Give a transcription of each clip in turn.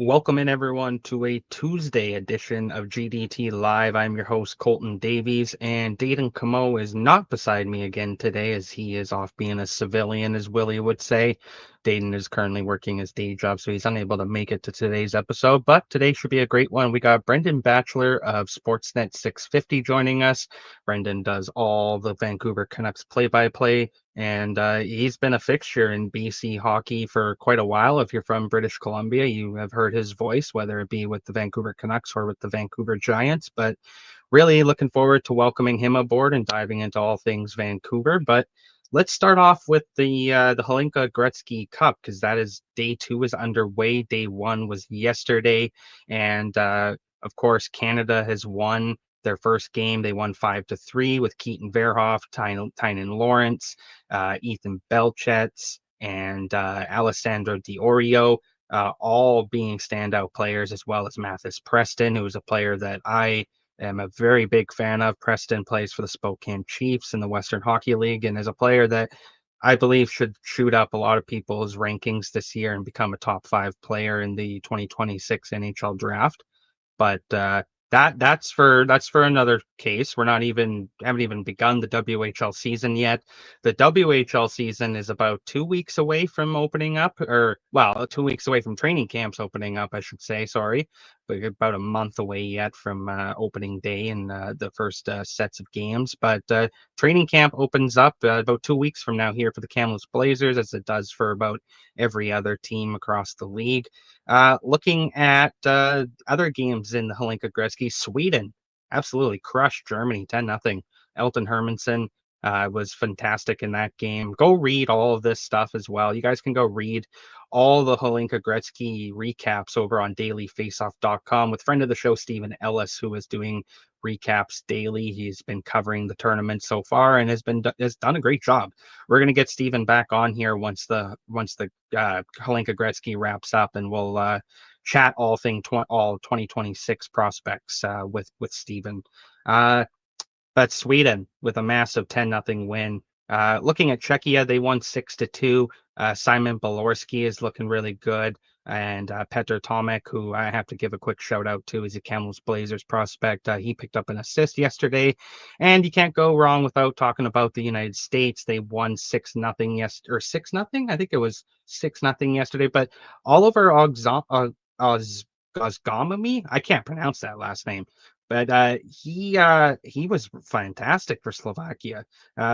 Welcome in everyone to a Tuesday edition of GDT Live. I'm your host Colton Davies, and Dayton Camo is not beside me again today as he is off being a civilian, as Willie would say. Dayton is currently working his day job, so he's unable to make it to today's episode, but today should be a great one. We got Brendan Batchelor of Sportsnet 650 joining us. Brendan does all the Vancouver Canucks play-by-play, and he's been a fixture in BC hockey for quite a while. If you're from British Columbia, you have heard his voice, whether it be with the Vancouver Canucks or with the Vancouver Giants. But really looking forward to welcoming him aboard and diving into all things Vancouver. But let's start off with the Hlinka Gretzky Cup, because that is day 2 is underway. Day 1 was yesterday, and of course Canada has won their first game. They won 5-3 with Keaton Verhoff, Tynan Lawrence, Ethan Belchetz, and Alessandro Diorio, all being standout players, as well as Mathis Preston, who is a player that I am a very big fan of. Preston plays for the Spokane Chiefs in the Western Hockey League and is a player that I believe should shoot up a lot of people's rankings this year and become a top 5 player in the 2026 NHL draft. But that's for another case. Haven't even begun the WHL season yet. The WHL season is about 2 weeks away from opening up, 2 weeks away from training camps opening up, I should say. Sorry, but about a month away yet from opening day and the first sets of games. But training camp opens up about 2 weeks from now here for the Kamloops Blazers, as it does for about every other team across the league. Looking at other games in the Hlinka Gretzky, Sweden absolutely crushed Germany 10-0. Elton Hermansen was fantastic in that game. Go read all of this stuff as well. You guys can go read all the Hlinka Gretzky recaps over on dailyfaceoff.com with friend of the show, Stephen Ellis, who is doing recaps daily. He's been covering the tournament so far and has done a great job. We're going to get Stephen back on here once the Hlinka Gretzky wraps up, and we'll chat all 2026 prospects with Stephen. But Sweden with a massive 10-0 win. Looking at Czechia, they won 6-2. Simon Bolorski is looking really good. And Petr Tomek, who I have to give a quick shout out to, is a Kamloops Blazers prospect. He picked up an assist yesterday. And you can't go wrong without talking about the United States. They won 6-0 yesterday, or 6-0. I think it was 6-0 yesterday. But Oliver Ozgamami, I can't pronounce that last name. But he was fantastic for Slovakia.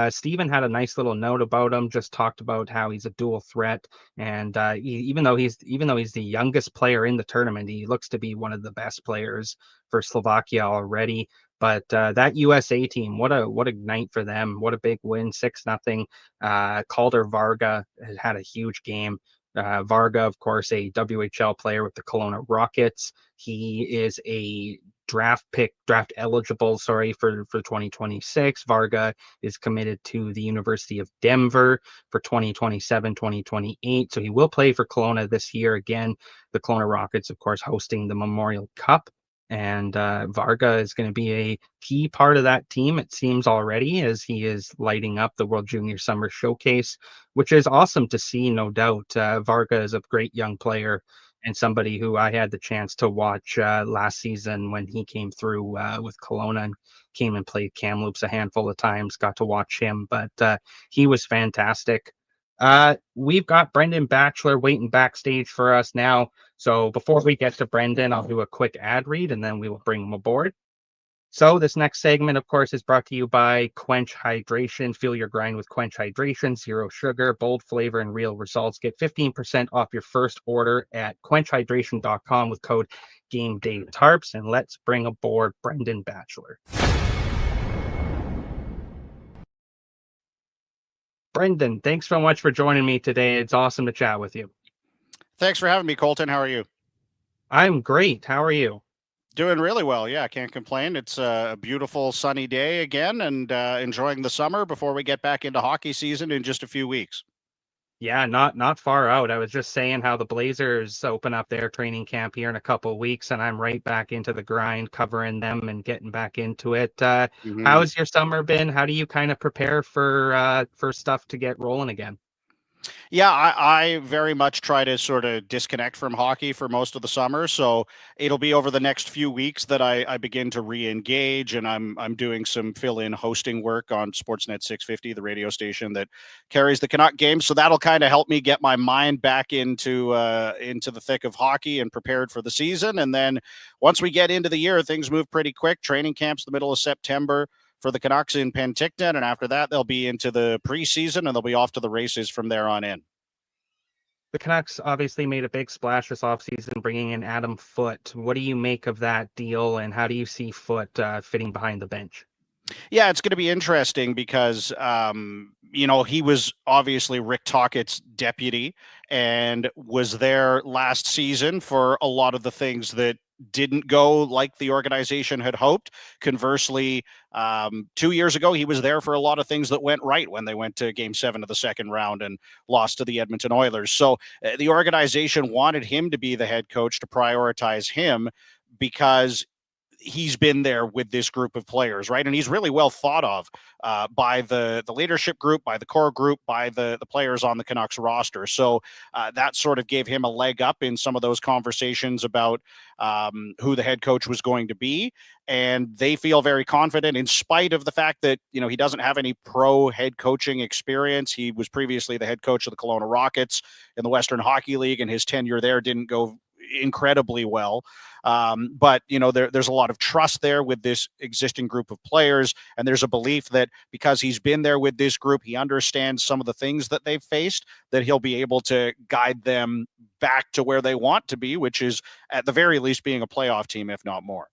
Steven had a nice little note about him, just talked about how he's a dual threat. And even though he's the youngest player in the tournament, he looks to be one of the best players for Slovakia already. But that USA team, what a night for them. What a big win, 6-0. Calder Varga had a huge game. Varga, of course, a WHL player with the Kelowna Rockets. He is a draft eligible for 2026. Varga is committed to the University of Denver for 2027-2028, so he will play for Kelowna this year. Again, the Kelowna Rockets, of course, hosting the Memorial Cup, and Varga is going to be a key part of that team, it seems already, as he is lighting up the World Junior Summer Showcase, which is awesome to see, no doubt. Varga is a great young player and somebody who I had the chance to watch last season when he came through with Kelowna and came and played Kamloops a handful of times. Got to watch him, but he was fantastic. We've got Brendan Batchelor waiting backstage for us now. So before we get to Brendan, I'll do a quick ad read and then we will bring him aboard. So this next segment, of course, is brought to you by Quench Hydration. Feel your grind with Quench Hydration. 0 sugar, bold flavor, and real results. Get 15% off your first order at quenchhydration.com with code GameDayTarps. And let's bring aboard Brendan Batchelor. Brendan, thanks so much for joining me today. It's awesome to chat with you. Thanks for having me, Colton. How are you? I'm great. How are you? Doing really well. Yeah, can't complain. It's a beautiful sunny day again and enjoying the summer before we get back into hockey season in just a few weeks. Yeah, not far out. I was just saying how the Blazers open up their training camp here in a couple of weeks, and I'm right back into the grind, covering them and getting back into it. hmm How's your summer been? How do you kind of prepare for stuff to get rolling again? Yeah, I very much try to sort of disconnect from hockey for most of the summer. So it'll be over the next few weeks that I begin to re-engage, and I'm doing some fill-in hosting work on Sportsnet 650, the radio station that carries the Canuck games. So that'll kind of help me get my mind back into the thick of hockey and prepared for the season. And then once we get into the year, things move pretty quick. Training camps the middle of September for the Canucks in Penticton, and after that, they'll be into the preseason and they'll be off to the races from there on in. The Canucks obviously made a big splash this offseason, bringing in Adam Foote. What do you make of that deal, and how do you see Foote fitting behind the bench? Yeah, it's going to be interesting because, he was obviously Rick Tockett's deputy and was there last season for a lot of the things that didn't go like the organization had hoped. Conversely, 2 years ago, he was there for a lot of things that went right when they went to game 7 of the second round and lost to the Edmonton Oilers. So the organization wanted him to be the head coach to prioritize him because he's been there with this group of players, right? And he's really well thought of by the leadership group, by the core group, by the players on the Canucks roster. So that sort of gave him a leg up in some of those conversations about who the head coach was going to be. And they feel very confident in spite of the fact that, he doesn't have any pro head coaching experience. He was previously the head coach of the Kelowna Rockets in the Western Hockey League, and his tenure there didn't go incredibly well. But there's a lot of trust there with this existing group of players, and there's a belief that because he's been there with this group, he understands some of the things that they've faced, that he'll be able to guide them back to where they want to be, which is at the very least being a playoff team, if not more.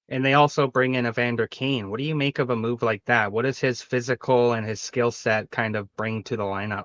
And they also bring in Evander Kane. What do you make of a move like that? What does his physical and his skill set kind of bring to the lineup?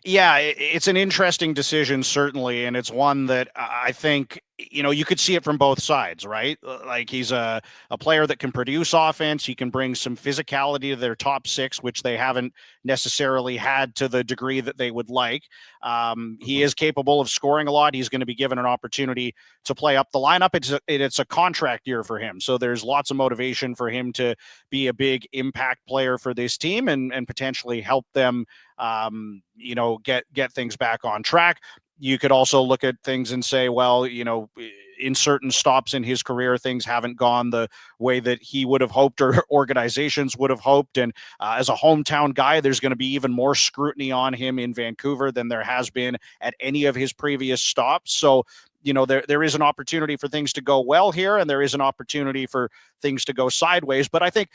Yeah, it's an interesting decision, certainly, and it's one that I think you could see it from both sides, right? Like he's a player that can produce offense. He can bring some physicality to their top six, which they haven't necessarily had to the degree that they would like. He Mhm. is capable of scoring a lot. He's going to be given an opportunity to play up the lineup. It's a contract year for him, so there's lots of motivation for him to be a big impact player for this team and potentially help them get things back on track. You could also look at things and say, well, in certain stops in his career, things haven't gone the way that he would have hoped or organizations would have hoped. And as a hometown guy, there's going to be even more scrutiny on him in Vancouver than there has been at any of his previous stops. So, there is an opportunity for things to go well here, and there is an opportunity for things to go sideways. But I think,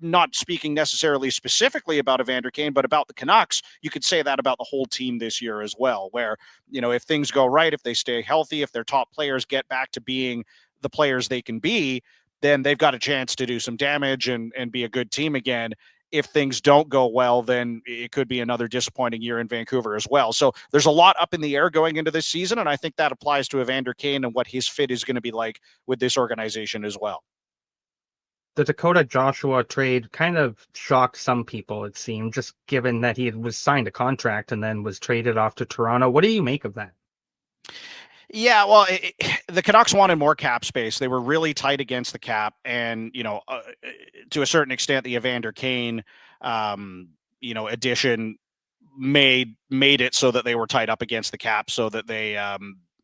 not speaking necessarily specifically about Evander Kane, but about the Canucks, you could say that about the whole team this year as well, where, if things go right, if they stay healthy, if their top players get back to being the players they can be, then they've got a chance to do some damage and be a good team again. If things don't go well, then it could be another disappointing year in Vancouver as well. So there's a lot up in the air going into this season, and I think that applies to Evander Kane and what his fit is going to be like with this organization as well. The Dakota Joshua trade kind of shocked some people, it seemed, just given that he was signed a contract and then was traded off to Toronto. What do you make of that? Yeah, well, the Canucks wanted more cap space. They were really tight against the cap, and to a certain extent, the Evander Kane, addition made it so that they were tied up against the cap, so that they,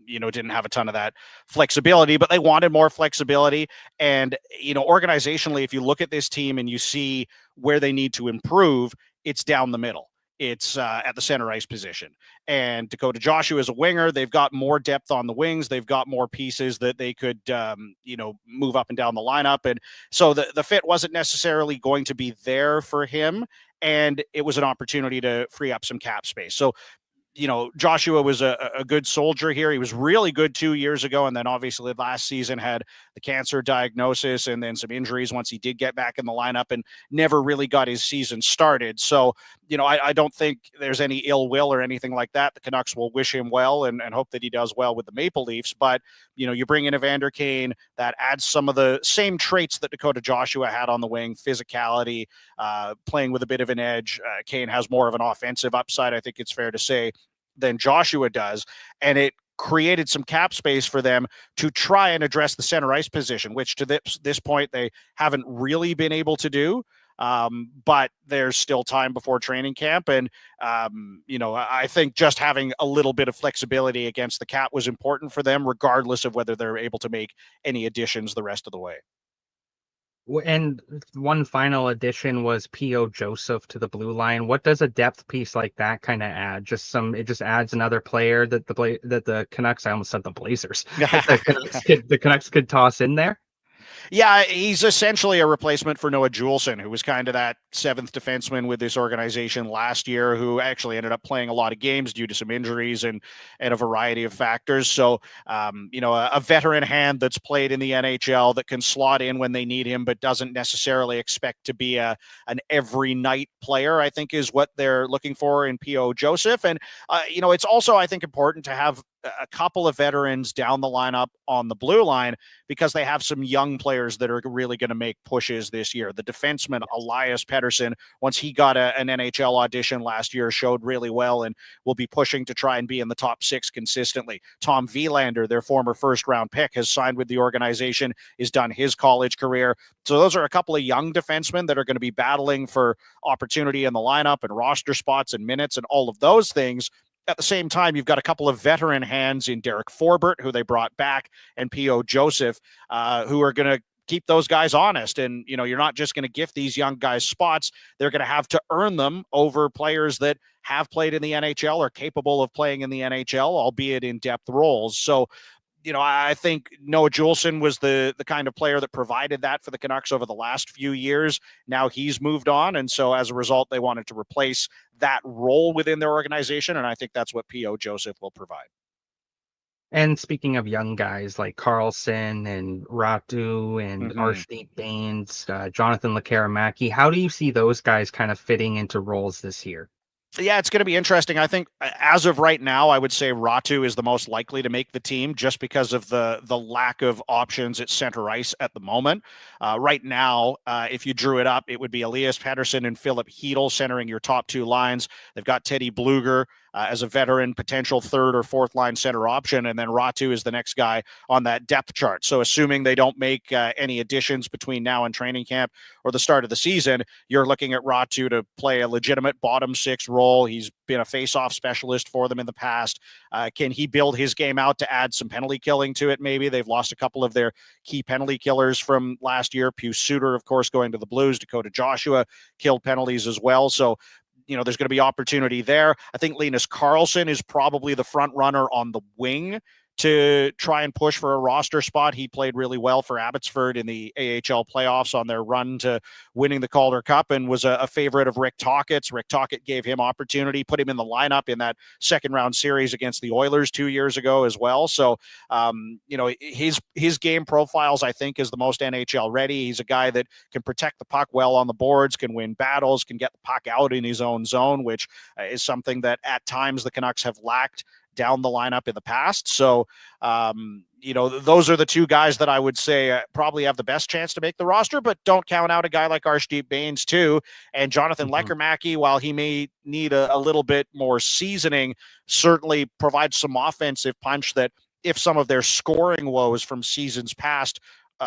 didn't have a ton of that flexibility. But they wanted more flexibility, and organizationally, if you look at this team and you see where they need to improve, it's down the middle. It's at the center ice position. And Dakota Joshua is a winger. They've got more depth on the wings. They've got more pieces that they could, move up and down the lineup. And so the fit wasn't necessarily going to be there for him. And it was an opportunity to free up some cap space. So Joshua was a good soldier here. He was really good 2 years ago. And then obviously last season had the cancer diagnosis and then some injuries once he did get back in the lineup and never really got his season started. So, I don't think there's any ill will or anything like that. The Canucks will wish him well and hope that he does well with the Maple Leafs. But, you bring in Evander Kane, that adds some of the same traits that Dakota Joshua had on the wing, physicality, playing with a bit of an edge. Kane has more of an offensive upside, I think it's fair to say, than Joshua does. And it created some cap space for them to try and address the center ice position, which to this point they haven't really been able to do. But there's still time before training camp. And, I think just having a little bit of flexibility against the cap was important for them, regardless of whether they're able to make any additions the rest of the way. And one final addition was P.O. Joseph to the blue line. What does a depth piece like that kind of add? It just adds another player that the Canucks, I almost said the Blazers, that the Canucks could toss in there. Yeah, he's essentially a replacement for Noah Juleson, who was kind of that seventh defenseman with this organization last year, who actually ended up playing a lot of games due to some injuries and a variety of factors. So, a veteran hand that's played in the NHL that can slot in when they need him, but doesn't necessarily expect to be an every night player, I think is what they're looking for in P.O. Joseph. And, it's also, I think, important to have a couple of veterans down the lineup on the blue line because they have some young players that are really going to make pushes this year. The defenseman Elias Pettersson, once he got an NHL audition last year, showed really well and will be pushing to try and be in the top 6 consistently. Tom Wielander, their former first-round pick, has signed with the organization, has done his college career. So those are a couple of young defensemen that are going to be battling for opportunity in the lineup and roster spots and minutes and all of those things. At the same time, you've got a couple of veteran hands in Derek Forbert, who they brought back, and P.O. Joseph, who are going to keep those guys honest. And, you're not just going to gift these young guys spots. They're going to have to earn them over players that have played in the NHL or capable of playing in the NHL, albeit in depth roles. So, I think Noah Juleson was the kind of player that provided that for the Canucks over the last few years. Now he's moved on. And so as a result, they wanted to replace that role within their organization. And I think that's what P.O. Joseph will provide. And speaking of young guys like Carlson and Ratu and Arshdeep Bains, Jonathan Lekkerimäki, how do you see those guys kind of fitting into roles this year? Yeah, it's going to be interesting. I think as of right now, I would say Ratu is the most likely to make the team just because of the lack of options at center ice at the moment. Right now, if you drew it up, it would be Elias Pettersson and Philip Hedl centering your top 2 lines. They've got Teddy Bluger as a veteran, potential 3rd or 4th line center option, and then Ratu is the next guy on that depth chart. So assuming they don't make any additions between now and training camp or the start of the season, you're looking at Ratu to play a legitimate bottom 6 role. He's been a face-off specialist for them in the past. Can he build his game out to add some penalty killing to it? Maybe they've lost a couple of their key penalty killers from last year. Pius Suter, of course, going to the Blues. Dakota Joshua killed penalties as well. So, there's going to be opportunity there. I think Linus Karlsson is probably the front runner on the wing to try and push for a roster spot. He played really well for Abbotsford in the AHL playoffs on their run to winning the Calder Cup and was a favorite of Rick Tockett's. Rick Tocchet gave him opportunity, put him in the lineup in that second round series against the Oilers 2 years ago as well. So, his game profiles, I think, is the most NHL ready. He's a guy that can protect the puck well on the boards, can win battles, can get the puck out in his own zone, which is something that at times the Canucks have lacked down the lineup in the past. So, those are the 2 guys that I would say probably have the best chance to make the roster, but don't count out a guy like Arshdeep Bains too. And Jonathan Lekkerimäki, while he may need a little bit more seasoning, certainly provides some offensive punch that if some of their scoring woes from seasons past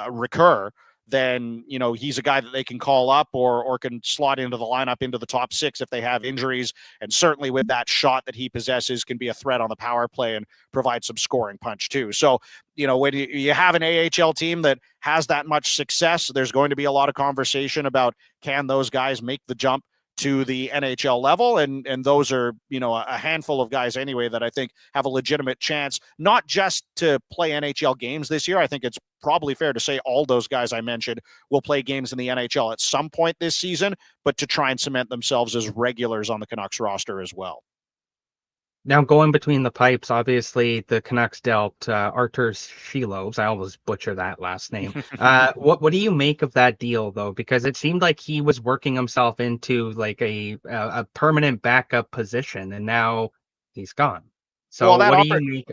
recur, then, he's a guy that they can call up or can slot into the lineup into the top 6 if they have injuries. And certainly with that shot that he possesses can be a threat on the power play and provide some scoring punch too. So, when you have an AHL team that has that much success, there's going to be a lot of conversation about can those guys make the jump to the NHL level. And those are, a handful of guys anyway that I think have a legitimate chance, not just to play NHL games this year. I think it's probably fair to say all those guys I mentioned will play games in the NHL at some point this season, but to try and cement themselves as regulars on the Canucks roster as well. Now, going between the pipes, obviously the Canucks dealt Artur Shilovs. I always butcher that last name. What do you make of that deal, though? Because it seemed like he was working himself into like a permanent backup position, and now he's gone. Well, So, what do you make?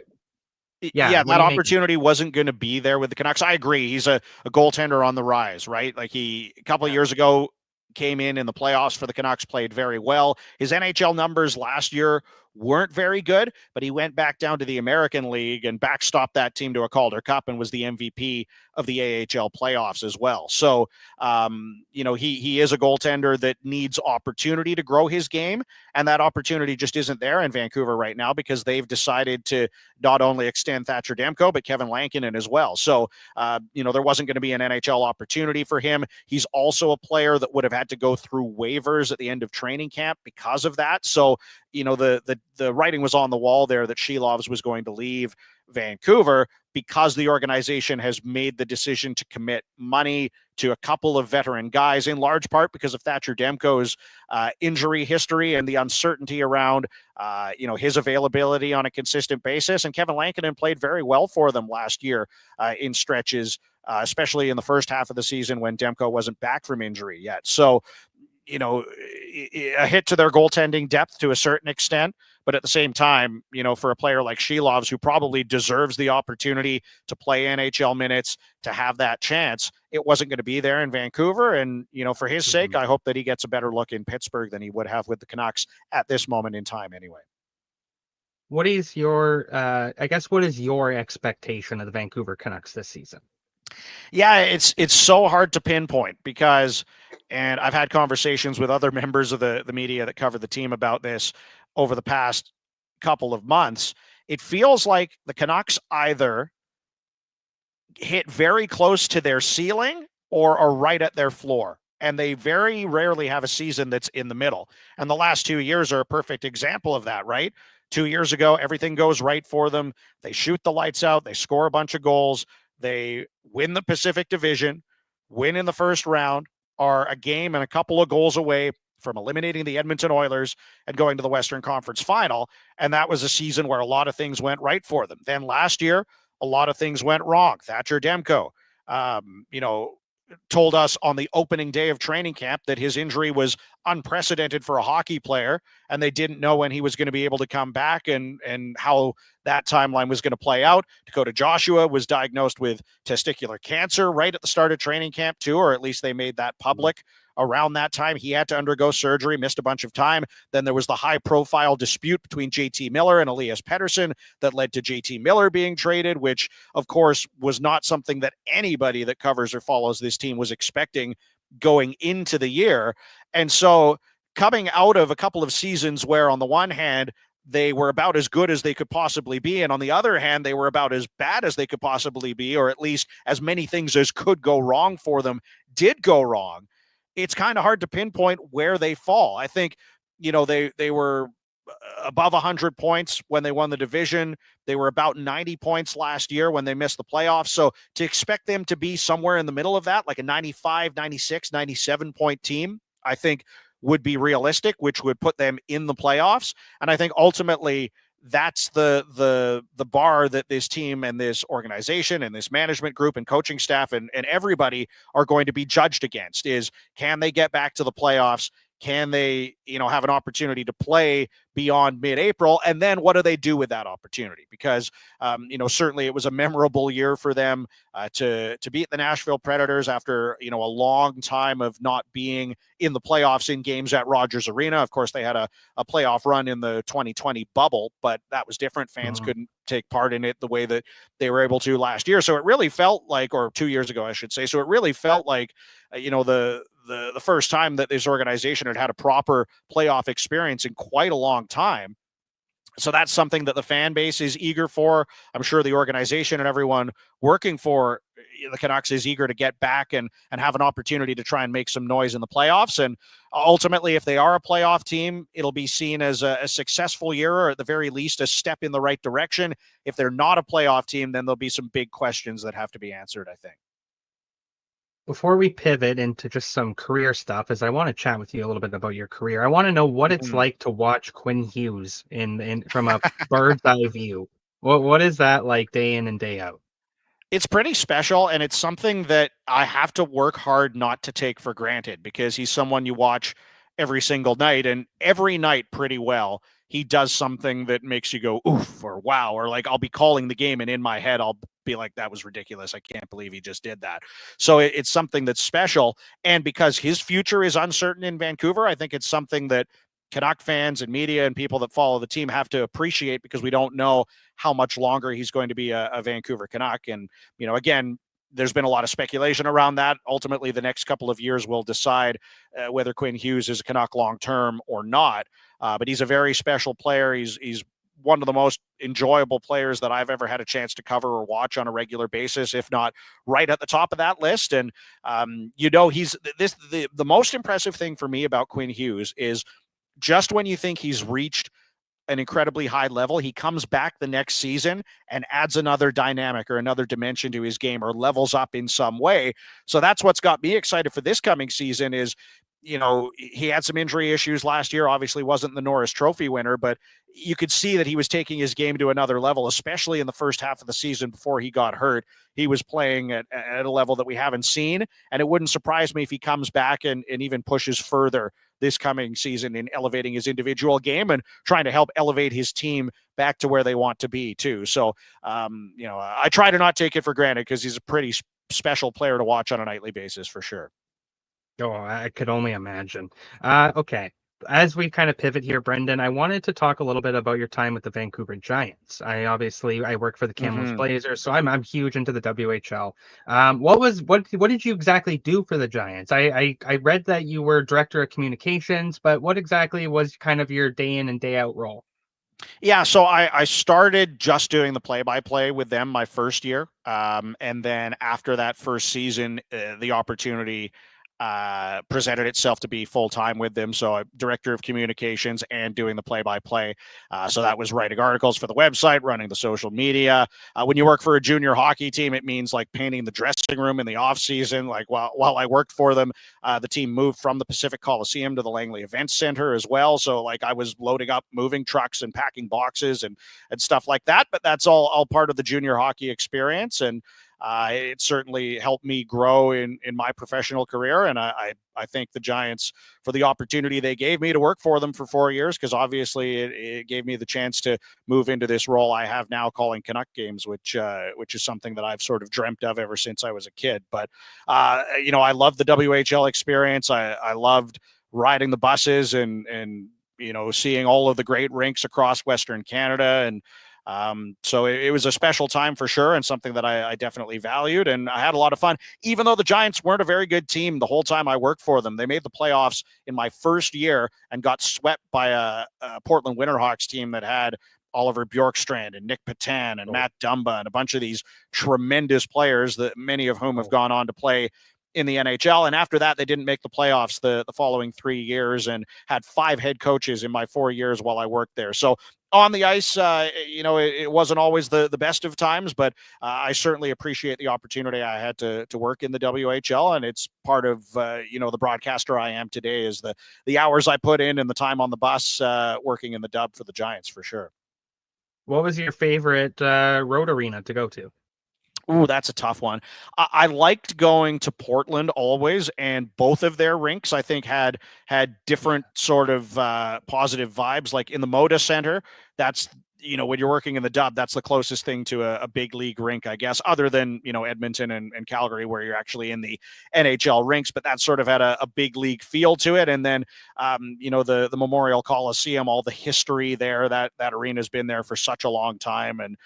Yeah, yeah, what that do you make of opportunity wasn't going to be there with the Canucks. I agree. He's a goaltender on the rise, right? Like he a couple of that? years ago came in the playoffs for the Canucks, played very well. His NHL numbers last year weren't very good, but he went back down to the American League and backstopped that team to a Calder Cup and was the MVP of the AHL playoffs as well. So, he is a goaltender that needs opportunity to grow his game, and that opportunity just isn't there in Vancouver right now because they've decided to not only extend Thatcher Demko, but Kevin Lankinen as well. So, there wasn't going to be an NHL opportunity for him. He's also a player that would have had to go through waivers at the end of training camp because of that. So, the writing was on the wall there that Shilovs was going to leave Vancouver because the organization has made the decision to commit money to a couple of veteran guys, in large part because of Thatcher Demko's injury history and the uncertainty around, his availability on a consistent basis. And Kevin Lankinen played very well for them last year in stretches, especially in the first half of the season when Demko wasn't back from injury yet. So, a hit to their goaltending depth to a certain extent. But at the same time, for a player like Shilovs, who probably deserves the opportunity to play NHL minutes, to have that chance, it wasn't going to be there in Vancouver. And, for his sake, I hope that he gets a better look in Pittsburgh than he would have with the Canucks at this moment in time anyway. What is your, what is your expectation of the Vancouver Canucks this season? Yeah, it's so hard to pinpoint because, and I've had conversations with other members of the media that cover the team about this over the past couple of months. It feels like the Canucks either hit very close to their ceiling or are right at their floor. And they very rarely have a season that's in the middle. And the last 2 years are a perfect example of that, right? 2 years ago, everything goes right for them. They shoot the lights out, they score a bunch of goals, they win the Pacific Division, win in the first round, are a game and a couple of goals away from eliminating the Edmonton Oilers and going to the Western Conference Final. And that was a season where a lot of things went right for them. Then last year, a lot of things went wrong. Thatcher Demko, told us on the opening day of training camp that his injury was unprecedented for a hockey player, and they didn't know when he was going to be able to come back and how that timeline was going to play out. Dakota Joshua was diagnosed with testicular cancer right at the start of training camp too, or at least they made that public. Around that time, he had to undergo surgery, missed a bunch of time. Then there was the high-profile dispute between JT Miller and Elias Pettersson that led to JT Miller being traded, which, of course, was not something that anybody that covers or follows this team was expecting going into the year. And so coming out of a couple of seasons where, on the one hand, they were about as good as they could possibly be, and on the other hand, they were about as bad as they could possibly be, or at least as many things as could go wrong for them did go wrong. It's kind of hard to pinpoint where they fall. I think, they were above 100 points when they won the division. They were about 90 points last year when they missed the playoffs. So to expect them to be somewhere in the middle of that, like a 95, 96, 97 point team, I think would be realistic, which would put them in the playoffs. And I think ultimately that's the bar that this team and this organization and this management group and coaching staff and everybody are going to be judged against is, can they get back to the playoffs? Can they, have an opportunity to play beyond mid-April? And then what do they do with that opportunity? Because, certainly it was a memorable year for them to beat the Nashville Predators after, a long time of not being in the playoffs in games at Rogers Arena. Of course, they had a playoff run in the 2020 bubble, but that was different. Fans couldn't take part in it the way that they were able to last year. So it really felt like, or 2 years ago, I should say. So it really felt like, the first time that this organization had a proper playoff experience in quite a long time. So that's something that the fan base is eager for. I'm sure the organization and everyone working for the Canucks is eager to get back and have an opportunity to try and make some noise in the playoffs. And ultimately, if they are a playoff team, it'll be seen as a successful year, or at the very least a step in the right direction. If they're not a playoff team, then there'll be some big questions that have to be answered, I think. before we pivot into just some career stuff, is I want to chat with you a little bit about your career. I want to know what it's Mhm. like to watch Quinn Hughes in from a bird's eye view. What is that like day in and day out? It's pretty special, and it's something that I have to work hard not to take for granted because he's someone you watch every single night, and every night pretty well. He does something that makes you go oof or wow, or like I'll be calling the game and in my head I'll be like, that was ridiculous. I can't believe he just did that. So it's something that's special. And because his future is uncertain in Vancouver, I think it's something that Canuck fans and media and people that follow the team have to appreciate because we don't know how much longer he's going to be a Vancouver Canuck. And again, there's been a lot of speculation around that. Ultimately, the next couple of years will decide whether Quinn Hughes is a Canuck long term or not. But he's a very special player. He's one of the most enjoyable players that I've ever had a chance to cover or watch on a regular basis, if not right at the top of that list. And he's the most impressive thing for me about Quinn Hughes is just when you think he's reached an incredibly high level, he comes back the next season and adds another dynamic or another dimension to his game or levels up in some way. So that's what's got me excited for this coming season is, he had some injury issues last year, obviously wasn't the Norris Trophy winner, but you could see that he was taking his game to another level, especially in the first half of the season before he got hurt. He was playing at a level that we haven't seen, and it wouldn't surprise me if he comes back and even pushes further this coming season in elevating his individual game and trying to help elevate his team back to where they want to be too. So, I try to not take it for granted because he's a pretty special player to watch on a nightly basis for sure. Oh, I could only imagine. Okay. As we kind of pivot here, Brendan, I wanted to talk a little bit about your time with the Vancouver Giants. I work for the Kamloops Mm-hmm. Blazers, so I'm huge into the WHL. What did you exactly do for the Giants? I read that you were director of communications, but what exactly was kind of your day in and day out role? Yeah, so I started just doing the play-by-play with them my first year, and then after that first season, the opportunity presented itself to be full-time with them. So I'm director of communications and doing the play-by-play. So that was writing articles for the website, running the social media. When you work for a junior hockey team, it means like painting the dressing room in the off season. Like while I worked for them, the team moved from the Pacific Coliseum to the Langley Events Center as well. So like I was loading up moving trucks and packing boxes and stuff like that. But that's all part of the junior hockey experience. And it certainly helped me grow in my professional career. And I thank the Giants for the opportunity they gave me to work for them for 4 years, because obviously it gave me the chance to move into this role I have now calling Canuck games, which is something that I've sort of dreamt of ever since I was a kid. But, I love the WHL experience. I loved riding the buses and seeing all of the great rinks across Western Canada. And so it was a special time for sure, and something that I definitely valued. And I had a lot of fun, even though the Giants weren't a very good team the whole time I worked for them. They made the playoffs in my first year and got swept by a Portland Winterhawks team that had Oliver Bjorkstrand and Nick Patan and Oh, Matt Dumba and a bunch of these tremendous players that many of whom have oh. gone on to play in the NHL. And after that, they didn't make the playoffs the following 3 years and had 5 head coaches in my 4 years while I worked there. So on the ice, it wasn't always the best of times, but I certainly appreciate the opportunity I had to work in the WHL, and it's part of the broadcaster I am today is the hours I put in and the time on the bus working in the dub for the Giants for sure. What was your favorite road arena to go to? Ooh, that's a tough one. I liked going to Portland always, and both of their rinks I think had different sort of positive vibes. Like in the Moda Center, that's when you're working in the dub, that's the closest thing to a big league rink, I guess, other than Edmonton and Calgary, where you're actually in the NHL rinks. But that sort of had a big league feel to it. And then the Memorial Coliseum, all the history there. That arena's been there for such a long time, and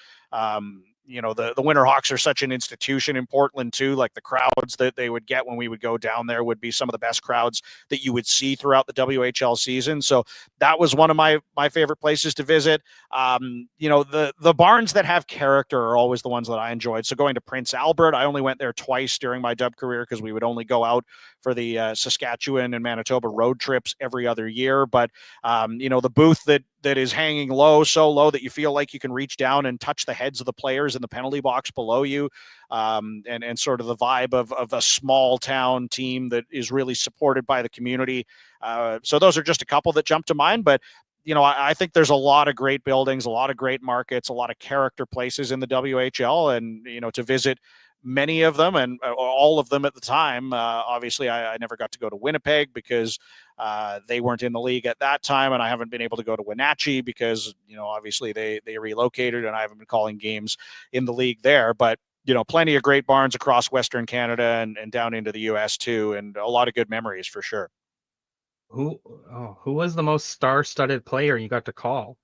the Winterhawks are such an institution in Portland too. Like the crowds that they would get when we would go down there would be some of the best crowds that you would see throughout the WHL season. So that was one of my favorite places to visit. The barns that have character are always the ones that I enjoyed. So going to Prince Albert, I only went there twice during my dub career because we would only go out the Saskatchewan and Manitoba road trips every other year. But the booth that is hanging low, so low that you feel like you can reach down and touch the heads of the players in the penalty box below you, and sort of the vibe of a small town team that is really supported by the community. So those are just a couple that jump to mind, but I think there's a lot of great buildings, a lot of great markets, a lot of character places in the WHL, and to visit many of them and all of them at the time. Obviously, I never got to go to Winnipeg because they weren't in the league at that time, and I haven't been able to go to Wenatchee because obviously they relocated, and I haven't been calling games in the league there. But plenty of great barns across Western Canada and down into the U.S. too, and a lot of good memories for sure. Who was the most star-studded player you got to call?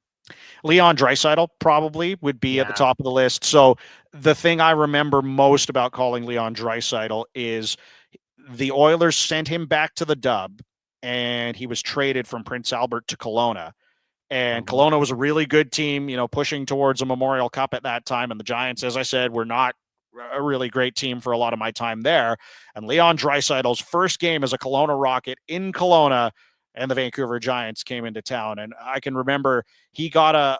Leon Draisaitl probably would be at the top of the list. So the thing I remember most about calling Leon Draisaitl is the Oilers sent him back to the Dub, and he was traded from Prince Albert to Kelowna. And Kelowna was a really good team, pushing towards a Memorial Cup at that time. And the Giants, as I said, were not a really great team for a lot of my time there. And Leon Draisaitl's first game as a Kelowna Rocket in Kelowna, and the Vancouver Giants came into town. And I can remember he got a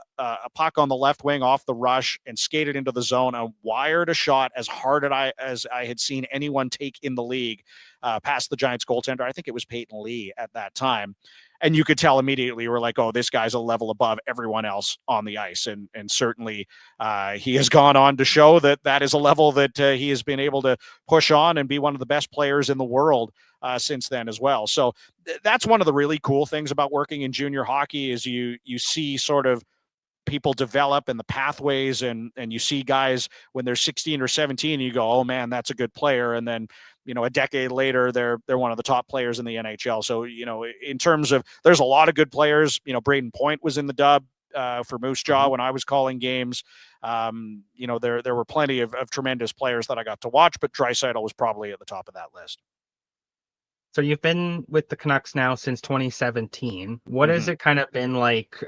puck on the left wing off the rush and skated into the zone and wired a shot as hard as I had seen anyone take in the league, past the Giants goaltender. I think it was Peyton Lee at that time. And you could tell immediately, we're like, oh, this guy's a level above everyone else on the ice. And certainly he has gone on to show that is a level that he has been able to push on and be one of the best players in the world since then as well. So that's one of the really cool things about working in junior hockey is you see sort of people develop and the pathways, and you see guys when they're 16 or 17, you go, oh man, that's a good player. And then, a decade later, they're one of the top players in the NHL. So, in terms of, there's a lot of good players. Braden Point was in the Dub for Moose Jaw when I was calling games. There were plenty of tremendous players that I got to watch, but Draisaitl was probably at the top of that list. So you've been with the Canucks now since 2017. What has it kind of been like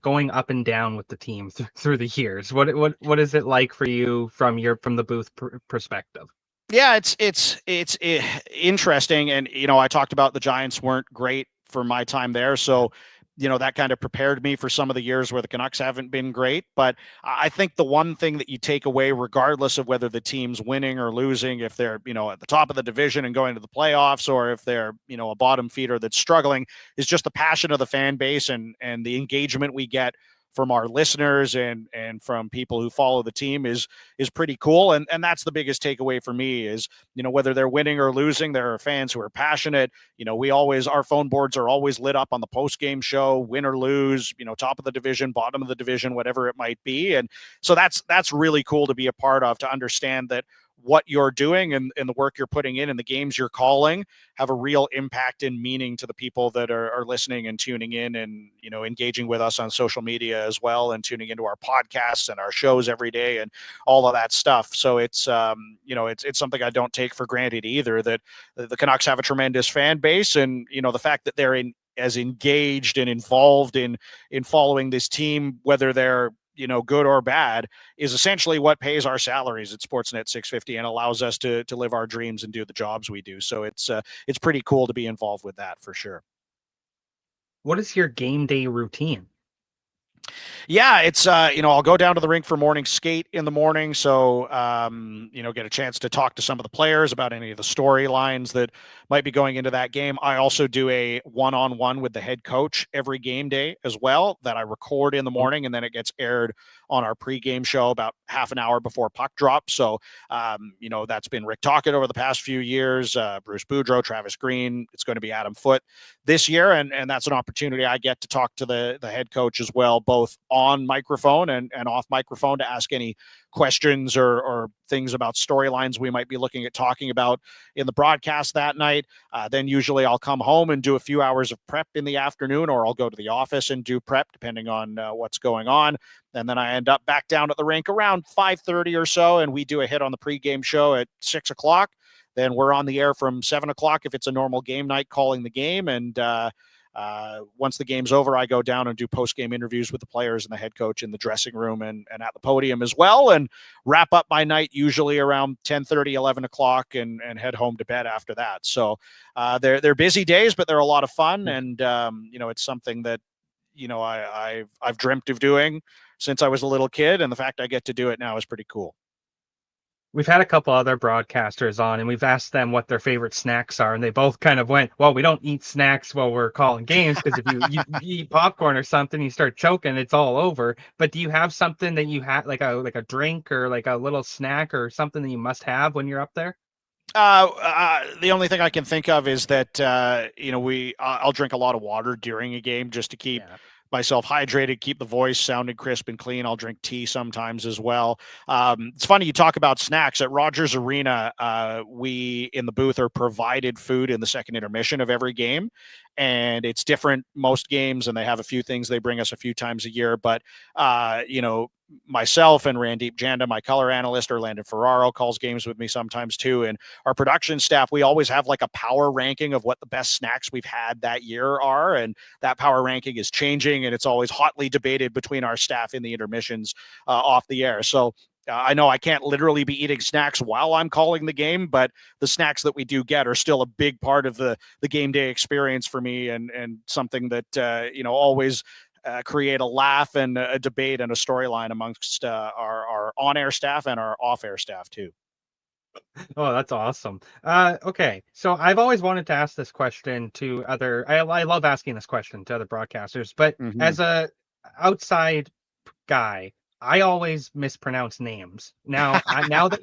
going up and down with the team through the years? What is it like for you from the booth perspective? Yeah, it's interesting, and I talked about the Giants weren't great for my time there, so that kind of prepared me for some of the years where the Canucks haven't been great. But I think the one thing that you take away, regardless of whether the team's winning or losing, if they're, at the top of the division and going to the playoffs, or if they're, a bottom feeder that's struggling, is just the passion of the fan base and the engagement we get from our listeners and from people who follow the team is pretty cool. And that's the biggest takeaway for me is, whether they're winning or losing, there are fans who are passionate. Our phone boards are always lit up on the post-game show, win or lose, top of the division, bottom of the division, whatever it might be. And so that's really cool to be a part of, to understand that what you're doing and the work you're putting in and the games you're calling have a real impact and meaning to the people that are listening and tuning in and, engaging with us on social media as well, and tuning into our podcasts and our shows every day and all of that stuff. So it's something I don't take for granted either, that the Canucks have a tremendous fan base, and, the fact that they're as engaged and involved in following this team, whether they're good or bad, is essentially what pays our salaries at Sportsnet 650 and allows us to live our dreams and do the jobs we do. So it's pretty cool to be involved with that for sure. What is your game day routine? Yeah, it's I'll go down to the rink for morning skate in the morning, so get a chance to talk to some of the players about any of the storylines that might be going into that game. I also do a one-on-one with the head coach every game day as well, that I record in the morning, and then it gets aired on our pregame show about half an hour before puck drop. So that's been Rick Tocchet over the past few years, Bruce Boudreau, Travis Green. It's going to be Adam Foote this year, and that's an opportunity I get to talk to the head coach as well, both on microphone and off microphone, to ask any questions or things about storylines we might be looking at talking about in the broadcast that night. Then usually I'll come home and do a few hours of prep in the afternoon, or I'll go to the office and do prep depending on what's going on. And then I end up back down at the rink around 5:30 or so, and we do a hit on the pregame show at 6 o'clock. Then we're on the air from 7 o'clock if it's a normal game night, calling the game. And once the game's over, I go down and do post-game interviews with the players and the head coach in the dressing room and at the podium as well, and wrap up my night usually around 10:30, 11 o'clock, and head home to bed after that. So they're busy days, but they're a lot of fun, and it's something that I've dreamt of doing since I was a little kid, and the fact I get to do it now is pretty cool. We've had a couple other broadcasters on, and we've asked them what their favorite snacks are, and they both kind of went, "Well, we don't eat snacks while we're calling games because if you eat popcorn or something, you start choking, it's all over." But do you have something that you have, like a drink or like a little snack or something that you must have when you're up there? The only thing I can think of is that I'll drink a lot of water during a game just to keep myself hydrated, keep the voice sounding crisp and clean. I'll drink tea sometimes as well. It's funny you talk about snacks at Rogers Arena. We in the booth are provided food in the second intermission of every game, and it's different most games, and they have a few things they bring us a few times a year. But myself and Randeep Janda, my color analyst, or Landon Ferraro calls games with me sometimes too. And our production staff, we always have like a power ranking of what the best snacks we've had that year are. And that power ranking is changing, and it's always hotly debated between our staff in the intermissions off the air. So I know I can't literally be eating snacks while I'm calling the game, but the snacks that we do get are still a big part of the game day experience for me, and something that always create a laugh and a debate and a storyline amongst our on-air staff and our off-air staff too. Oh, that's awesome. Okay, so I've always wanted to ask this question to other. I love asking this question to other broadcasters, but as a outside guy, I always mispronounce names. Now that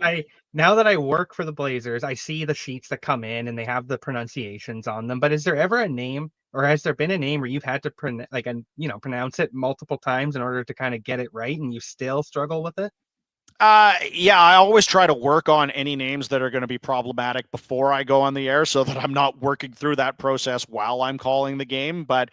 I work for the Blazers, I see the sheets that come in and they have the pronunciations on them. But is there ever a name, or has there been a name where you've had to pronounce it multiple times in order to kind of get it right, and you still struggle with it? Yeah, I always try to work on any names that are going to be problematic before I go on the air so that I'm not working through that process while I'm calling the game. But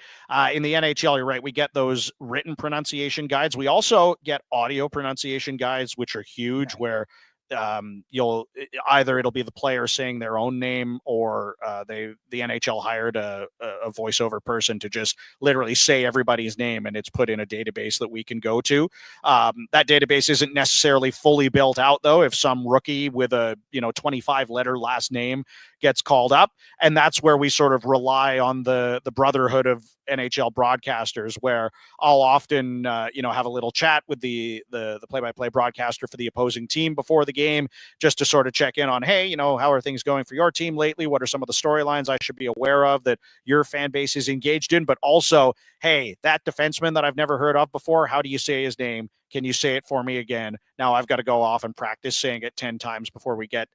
in the NHL, you're right, we get those written pronunciation guides. We also get audio pronunciation guides, which are huge, where it'll be the player saying their own name, or the NHL hired a voiceover person to just literally say everybody's name, and it's put in a database that we can go to. That database isn't necessarily fully built out though. If some rookie with a 25 letter last name gets called up, and that's where we sort of rely on the brotherhood of NHL broadcasters, where I'll often have a little chat with the play-by-play broadcaster for the opposing team before the game, just to sort of check in on, hey, how are things going for your team lately? What are some of the storylines I should be aware of that your fan base is engaged in? But also, hey, that defenseman that I've never heard of before, how do you say his name? Can you say it for me again? Now I've got to go off and practice saying it 10 times before we get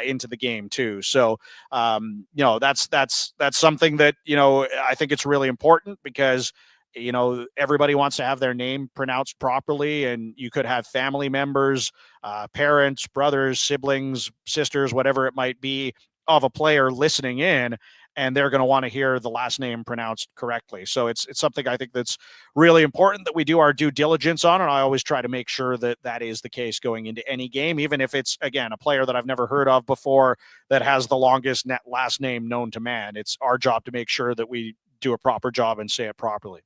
into the game too. So, that's something that, I think it's really important, because everybody wants to have their name pronounced properly, and you could have family members, parents, brothers, siblings, sisters, whatever it might be, of a player listening in, and they're going to want to hear the last name pronounced correctly. So it's something I think that's really important that we do our due diligence on, and I always try to make sure that that is the case going into any game, even if it's, again, a player that I've never heard of before that has the longest last name known to man. It's our job to make sure that we do a proper job and say it properly.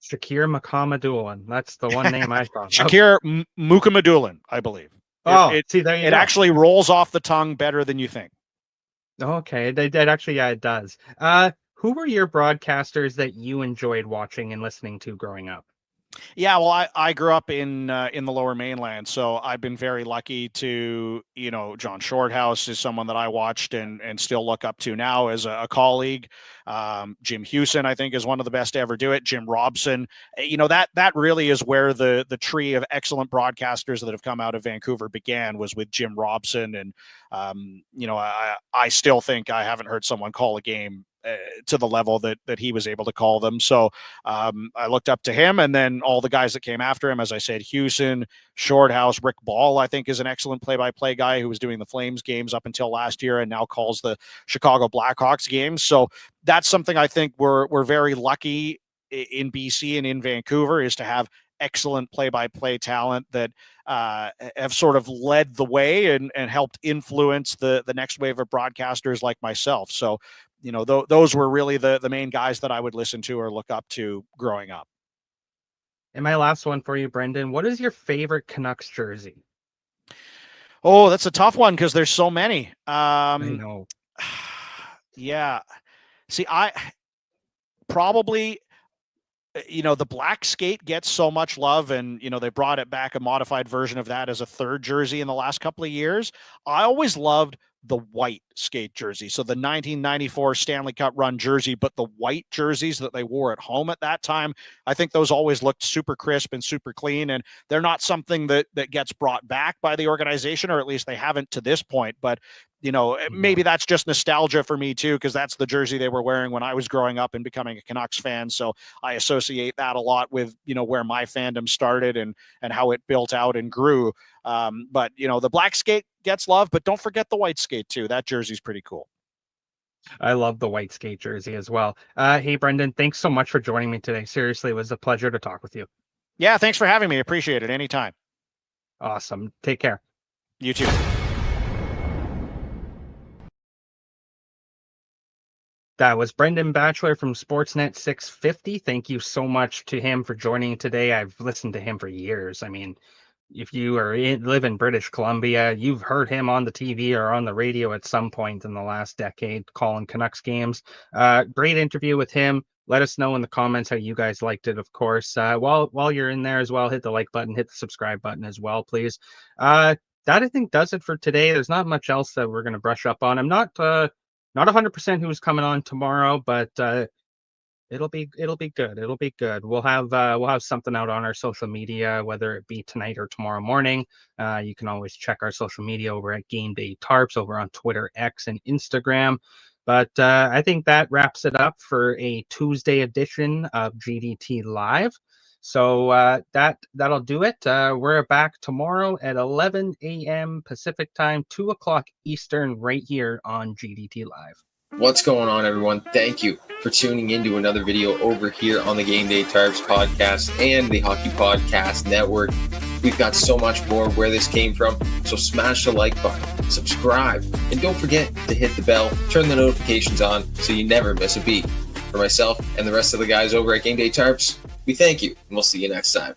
Shakir Mukhamadullin. That's the one name I thought. Shakir Mukhamadullin, I believe. See, there you go. It actually rolls off the tongue better than you think. Okay, that actually, yeah, it does. Who were your broadcasters that you enjoyed watching and listening to growing up? Yeah, well, I grew up in the Lower Mainland, so I've been very lucky to, John Shorthouse is someone that I watched and still look up to now as a colleague. Jim Hewson, I think, is one of the best to ever do it. Jim Robson, that really is where the tree of excellent broadcasters that have come out of Vancouver began, was with Jim Robson. And I still think I haven't heard someone call a game to the level that he was able to call them. So I looked up to him, and then all the guys that came after him, as I said, Hewson, Shorthouse, Rick Ball, I think, is an excellent play-by-play guy who was doing the Flames games up until last year and now calls the Chicago Blackhawks games. So that's something I think we're very lucky in BC and in Vancouver, is to have excellent play-by-play talent that have sort of led the way and helped influence the next wave of broadcasters like myself. So those were really the main guys that I would listen to or look up to growing up. And my last one for you, Brendan. What is your favorite Canucks jersey? Oh, that's a tough one because there's so many. I know. Yeah. See, I probably, the black skate gets so much love, and, they brought it back, a modified version of that as a third jersey in the last couple of years. I always loved the white skate jersey. So the 1994 Stanley Cup run jersey, but the white jerseys that they wore at home at that time, I think those always looked super crisp and super clean. And they're not something that gets brought back by the organization, or at least they haven't to this point. But maybe that's just nostalgia for me too, because that's the jersey they were wearing when I was growing up and becoming a Canucks fan. So I associate that a lot with, where my fandom started and how it built out and grew. But the black skate gets love, but don't forget the white skate too. That jersey's pretty cool. I love the white skate jersey as well. Hey, Brendan, thanks so much for joining me today. Seriously, it was a pleasure to talk with you. Yeah, thanks for having me. Appreciate it. Anytime. Awesome. Take care. You too. That was Brendan Batchelor from Sportsnet 650. Thank you so much to him for joining today. I've listened to him for years. I mean, if you live in British Columbia, you've heard him on the TV or on the radio at some point in the last decade calling Canucks games. Great interview with him. Let us know in the comments how you guys liked it, of course. While you're in there as well, hit the like button, hit the subscribe button as well, please. That, I think, does it for today. There's not much else that we're going to brush up on. I'm not 100% who's coming on tomorrow, but it'll be good. It'll be good. We'll have something out on our social media, whether it be tonight or tomorrow morning. You can always check our social media over at Game Day Tarps over on Twitter, X, and Instagram. But I think that wraps it up for a Tuesday edition of GDT Live. So that'll do it. We're back tomorrow at 11 a.m. Pacific time, 2 o'clock Eastern, right here on GDT Live. What's going on, everyone? Thank you for tuning into another video over here on the Game Day Tarps podcast and the Hockey Podcast Network. We've got so much more where this came from, so smash the like button, subscribe, and don't forget to hit the bell, turn the notifications on so you never miss a beat. For myself and the rest of the guys over at Game Day Tarps, we thank you, and we'll see you next time.